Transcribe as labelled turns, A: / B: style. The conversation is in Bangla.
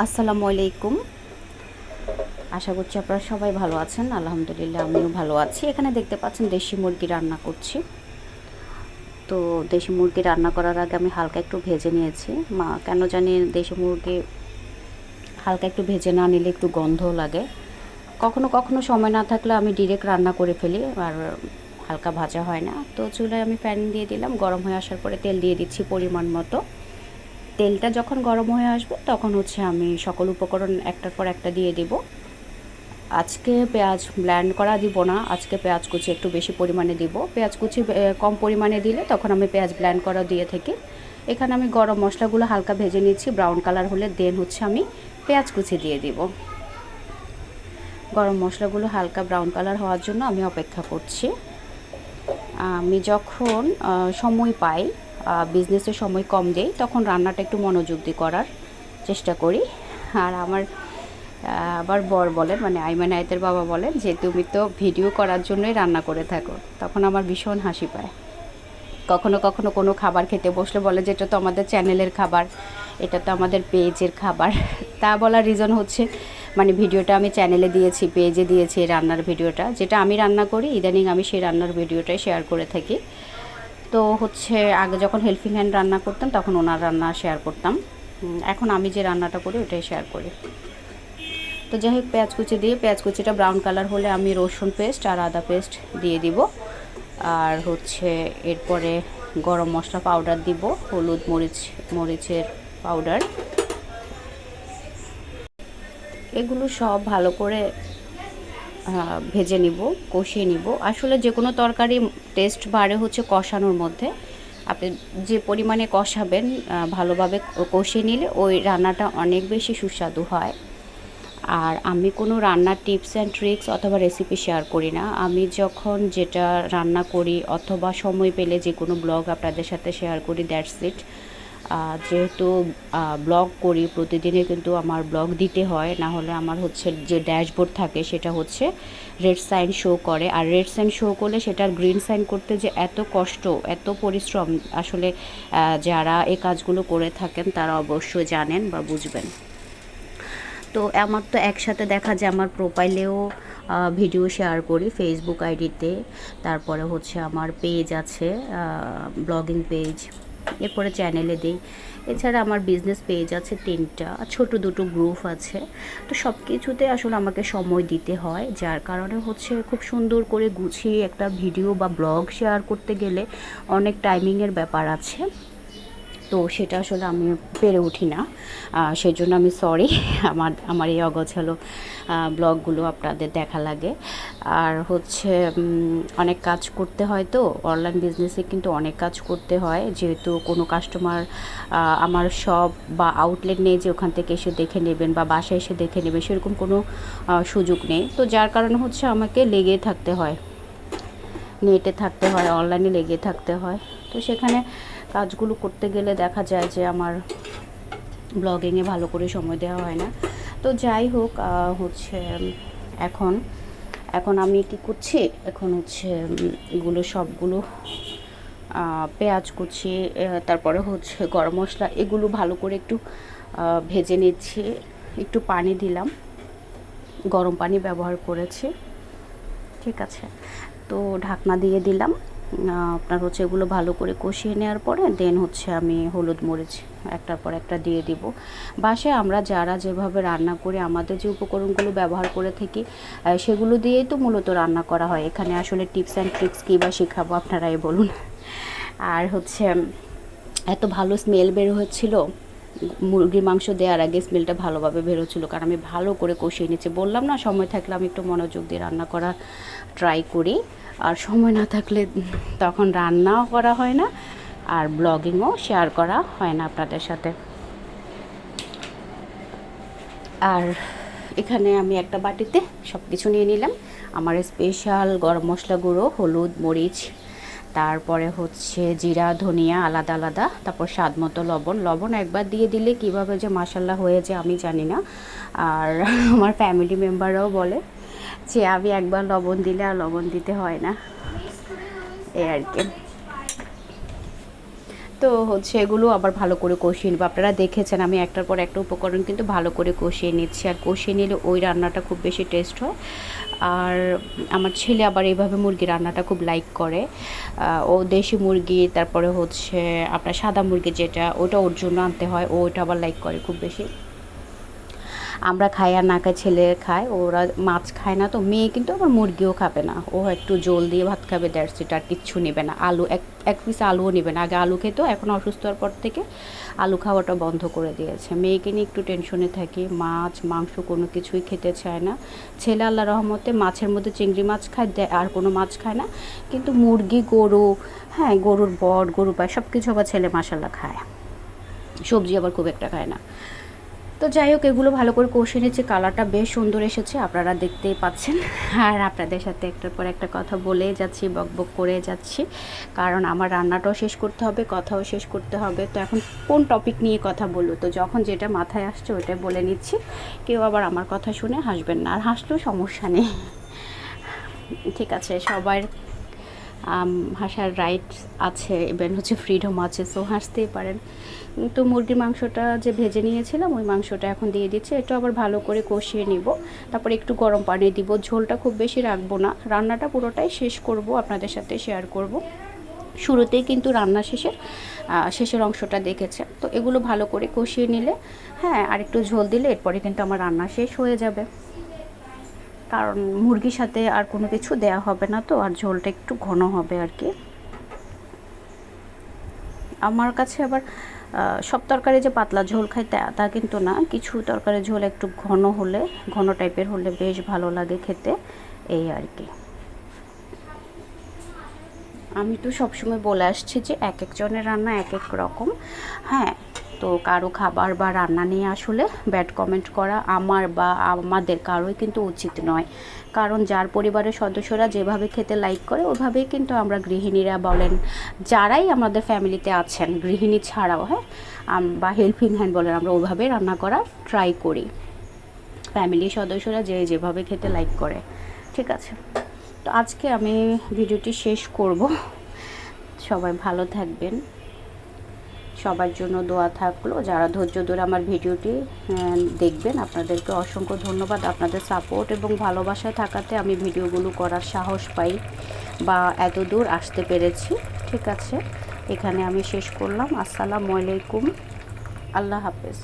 A: আসসালামু আলাইকুম। আশা করছি আপনারা সবাই ভালো আছেন। আলহামদুলিল্লাহ আমিও ভালো আছি। এখানে দেখতে পাচ্ছেন দেশি মুরগি রান্না করছি। তো দেশি মুরগি রান্না করার আগে আমি হালকা একটু ভেজে নিয়েছি। কেন জানি দেশি মুরগি হালকা একটু ভেজে না নিলে একটু গন্ধ লাগে। কখনো কখনো সময় না থাকলে আমি ডিরেক্ট রান্না করে ফেলি, আর হালকা ভাজা হয় না। তো চুলায় আমি প্যান দিয়ে দিলাম, গরম হয়ে আসার পরে তেল দিয়ে দিচ্ছি পরিমাণ মতো। তেলটা যখন গরম হয়ে আসবে তখন আমি সকল উপকরণ একটার পর একটা দিয়ে দেব। আজকে পেঁয়াজ ব্লেন্ড করা দিব না, আজকে পেঁয়াজ কুচি একটু বেশি পরিমাণে দিব। পেঁয়াজ কুচি কম পরিমাণে দিলে তখন আমি পেঁয়াজ ব্লেন্ড করা দিয়ে থাকি। এখানে আমি গরম মশলাগুলো হালকা ভেজে নিচ্ছি, ব্রাউন কালার হলে দেন আমি পেঁয়াজ কুচি দিয়ে দিব। গরম মশলাগুলো হালকা ব্রাউন কালার হওয়ার জন্য আমি অপেক্ষা করছি। আমি যখন সময় পাই, বিজনেসের সময় কম দেই, তখন রান্নাটা একটু মনোযোগ দিয়ে করার চেষ্টা করি। আর আবার বর বলেন, মানে আইমান আয়াতের বাবা বলেন যে তুমি তো ভিডিও করার জন্যই রান্না করে থাকো। তখন আমার ভীষণ হাসি পায়। কখনো কখনো কোনো খাবার খেতে বসলে বলে যে এটা তো আমাদের চ্যানেলের খাবার, এটা তো আমাদের পেজের খাবার। তা বলার রিজন মানে ভিডিওটা আমি চ্যানেলে দিয়েছি, পেজে দিয়েছি রান্নার ভিডিওটা, যেটা আমি রান্না করি ইদানিং আমি সেই রান্নার ভিডিওটাই শেয়ার করে থাকি। তো আগে যখন হেল্পিং হ্যান্ড রান্না করতাম তখন ওনার রান্না শেয়ার করতাম, এখন আমি যে রান্নাটা করি ওটাই শেয়ার করি। তো যাই হোক, পেঁয়াজ কুচি দিয়ে পেঁয়াজ কুচিটা ব্রাউন কালার হলে আমি রসুন পেস্ট আর আদা পেস্ট দিয়ে দিব। আর এরপরে গরম মশলা পাউডার দিব, হলুদ মরিচের পাউডার, এগুলো সব ভালো করে ভেজে নিব, কষিয়ে নিব। আসলে যে কোনো তরকারি টেস্ট বাড়ে কষানোর মধ্যে। আপনি যে পরিমাণে কষাবেন, ভালোভাবে কষিয়ে নিলে ওই রান্নাটা অনেক বেশি সুস্বাদু হয়। আর আমি কোনো রান্নার টিপস অ্যান্ড ট্রিক্স অথবা রেসিপি শেয়ার করি না। আমি যখন যেটা রান্না করি অথবা সময় পেলে যে কোনো ব্লগ আপনাদের সাথে শেয়ার করি, দ্যাটস ইট। যেহেতু ব্লগ করি প্রতিদিনের, কিন্তু আমার ব্লগ দিতে হয়, না হলে আমার যে ড্যাশবোর্ড থাকে সেটা রেড সাইন শো করে। আর রেড সাইন শো করলে সেটার গ্রিন সাইন করতে যে এত কষ্ট, এত পরিশ্রম, আসলে যারা এই কাজগুলো করে থাকেন তারা অবশ্যই জানেন বা বুঝবেন। তো আমার তো একসাথে দেখা যায় আমার প্রোফাইলেও ভিডিও শেয়ার করি ফেসবুক আইডিতে, তারপরে আমার পেজ আছে, ব্লগিং পেজ, এরপরে চ্যানেলে দিই। এছাড়া আমার বিজনেস পেজ আছে 3টা, ছোট 2টো গ্রুপ আছে। তো সব কিছুতে আসলে আমাকে সময় দিতে হয়, যার কারণে খুব সুন্দর করে গুছিয়ে একটা ভিডিও বা ব্লগ শেয়ার করতে গেলে অনেক টাইমিংয়ের ব্যাপার আছে। তো সেটা আসলে আমি পেরে উঠি না, সেজন্য আমি সরি। আমার এই অগোছালো ব্লগগুলো আপনাদের দেখা লাগে। আর অনেক কাজ করতে হয়, তো অনলাইন বিজনেসে কিন্তু অনেক কাজ করতে হয়, যেহেতু কোনো কাস্টমার আমার শপ বা আউটলেট নেই যে ওখান থেকে এসে দেখে নেবেন বা বাসায় এসে দেখে নেবেন, সেরকম কোনো সুযোগ নেই। তো যার কারণে আমাকে লেগে থাকতে হয়, নেটে থাকতে হয়, অনলাইনে লেগে থাকতে হয়। তো সেখানে কাজগুলো করতে গেলে দেখা যায় যে আমার ব্লগিংয়ে ভালো করে সময় দেওয়া হয় না। তো যাই হোক, এখন এখন আমি কি করছি, এখন এগুলো সবগুলো পেঁয়াজ কুচি, তারপরে গরম মশলা, এগুলো ভালো করে একটু ভেজে নিচ্ছি। একটু পানি দিলাম, গরম পানি ব্যবহার করেছি, ঠিক আছে। তো ঢাকনা দিয়ে দিলাম। আপনার এগুলো ভালো করে কষিয়ে নেওয়ার পরে দেন আমি হলুদ মরিচ একটার পর একটা দিয়ে দিব। বাসায় আমরা যারা যেভাবে রান্না করি, আমাদের যে উপকরণগুলো ব্যবহার করে থাকি সেগুলো দিয়েই তো মূলত রান্না করা হয়। এখানে আসলে টিপস অ্যান্ড ট্রিক্স কী বা শেখাবো, আপনারাই বলুন। আর এত ভালো স্মেল বের হচ্ছিলো, মুরগির মাংস দেওয়ার আগে স্মেলটা ভালোভাবে বেরোচ্ছিলো, কারণ আমি ভালো করে কষিয়ে নিচ্ছি। বললাম না, সময় থাকলে আমি একটু মনোযোগ দিয়ে রান্না করা ট্রাই করি, আর সময় না থাকলে তখন রান্নাও করা হয় না, আর ব্লগিংও শেয়ার করা হয় না আপনাদের সাথে। আর এখানে আমি একটা বাটিতে সব কিছু নিয়ে নিলাম। আমার স্পেশাল গরম মশলা গুঁড়ো, হলুদ মরিচ, তারপরে জিরা ধনিয়া আলাদা আলাদা, তারপর স্বাদ মতো লবণ একবার দিয়ে দিলে কিভাবে যে মাশাল্লাহ হয়ে যায় আমি জানি না। আর আমার ফ্যামিলি মেম্বাররাও বলে যে আমি একবার লবণ দিলে আর লবণ দিতে হয় না, এই আর কি। তো হচ্ছে এগুলো আবার ভালো করে কষিয়ে নেব। আপনারা দেখেছেন আমি একটার পর একটা উপকরণ কিন্তু ভালো করে কষিয়ে নিচ্ছি, আর কষিয়ে নিলে ওই রান্নাটা খুব বেশি টেস্ট হয়। আর আমার ছেলে আবার এইভাবে মুরগি রান্নাটা খুব লাইক করে। ও দেশি মুরগি, তারপরে হচ্ছে আপনার সাদা মুরগি যেটা, ওটা ওর জন্য আনতে হয়, ও ওটা আবার লাইক করে খুব বেশি। আমরা খাই আর না খাই, ছেলে খায়, ওরা মাছ খায় না। তো মেয়ে কিন্তু আবার মুরগিও খাবে না, ও একটু জল দিয়ে ভাত খাবে, দ্যাটস ইট, আর কিচ্ছু নেবে না। আলু এক পিস আলুও নেবে না। আগে আলু খেতো, এখন অসুস্থ হওয়ার পর থেকে আলু খাওয়াটা বন্ধ করে দিয়েছে। মেয়েকে নিয়ে একটু টেনশনে থাকি, মাছ মাংস কোনো কিছুই খেতে চায় না। ছেলে আল্লাহ রহমতে মাছের মধ্যে চিংড়ি মাছ খায়, আর কোনো মাছ খায় না। কিন্তু মুরগি, গরু, হ্যাঁ গরুর বট, গরু পায়, সব কিছু আবার ছেলে মাশাল্লাহ খায়। সবজি আবার খুব একটা খায় না। তো যাই হোক, এগুলো ভালো করে কষে নিচ্ছে, কালারটা বেশ সুন্দর এসেছে, আপনারা দেখতেই পাচ্ছেন। আর আপনাদের সাথে একটার পর একটা কথা বলে যাচ্ছি, বকবক করে যাচ্ছি, কারণ আমার রান্নাটাও শেষ করতে হবে, কথাও শেষ করতে হবে। তো এখন কোন টপিক নিয়ে কথা বলবো, তো যখন যেটা মাথায় আসছে ওইটাই বলে নিচ্ছি। কেউ আবার আমার কথা শুনে হাসবেন না, আর হাসলেও সমস্যা নেই, ঠিক আছে। সবার হাসার রাইটস আছে, ইভেন হচ্ছে ফ্রিডম আছে, সো হাসতেই পারেন। তো মুরগির মাংসটা যে ভেজে নিয়েছিলাম, ওই মাংসটা এখন দিয়ে দিচ্ছি। এটা আবার ভালো করে কষিয়ে নিব, তারপর একটু গরম পানি দিব। ঝোলটা খুব বেশি রাখবো না, রান্নাটা পুরোটাই শেষ করব, আপনাদের সাথে শেয়ার করব। শুরুতেই কিন্তু রান্না শেষের অংশটা দেখেছে। তো এগুলো ভালো করে কষিয়ে নিলে, হ্যাঁ আর একটু ঝোল দিলে এরপরে কিন্তু আমার রান্না শেষ হয়ে যাবে। কারণ মুরগির সাথে আর কোনো কিছু দেয়া হবে না, তো আর ঝোলটা একটু ঘন হবে আর কি। আমার কাছে আবার সব তরকারি যে পাতলা ঝোল খাই তা কিন্তু না, কিছু তরকারি ঝোল একটু ঘন টাইপের হলে বেশ ভালো লাগে খেতে, এই আর কি। আমি তো সবসময় বলে আসছি যে এক একজনের রান্না এক এক রকম, হ্যাঁ। তো কারো খাবার বা রান্না নিয়ে আসলে ব্যাড কমেন্ট করা আমার বা আমাদের কারোই কিন্তু উচিত নয়। কারণ যার পরিবারের সদস্যরা যেভাবে খেতে লাইক করে, ওইভাবেই কিন্তু আমরা গৃহিণীরা বলেন, যারাই আমাদের ফ্যামিলিতে আছেন গৃহিণী ছাড়াও, হ্যাঁ, বা হেল্পিং হ্যান্ড বলেন, আমরা ওইভাবেই রান্না করার ট্রাই করি, ফ্যামিলির সদস্যরা যেভাবে খেতে লাইক করে, ঠিক আছে। তো আজকে আমি ভিডিওটি শেষ করব। সবাই ভালো থাকবেন, সবার জন্য দোয়া থাকলো। যারা ধৈর্য ধরে আমার ভিডিওটি দেখবেন, আপনাদেরকে অসংখ্য ধন্যবাদ। আপনাদের সাপোর্ট এবং ভালোবাসা থাকাতে আমি ভিডিওগুলো করার সাহস পাই বা এত দূর আসতে পেরেছি, ঠিক আছে। এখানে আমি শেষ করলাম। আসসালামু আলাইকুম, আল্লাহ হাফেজ।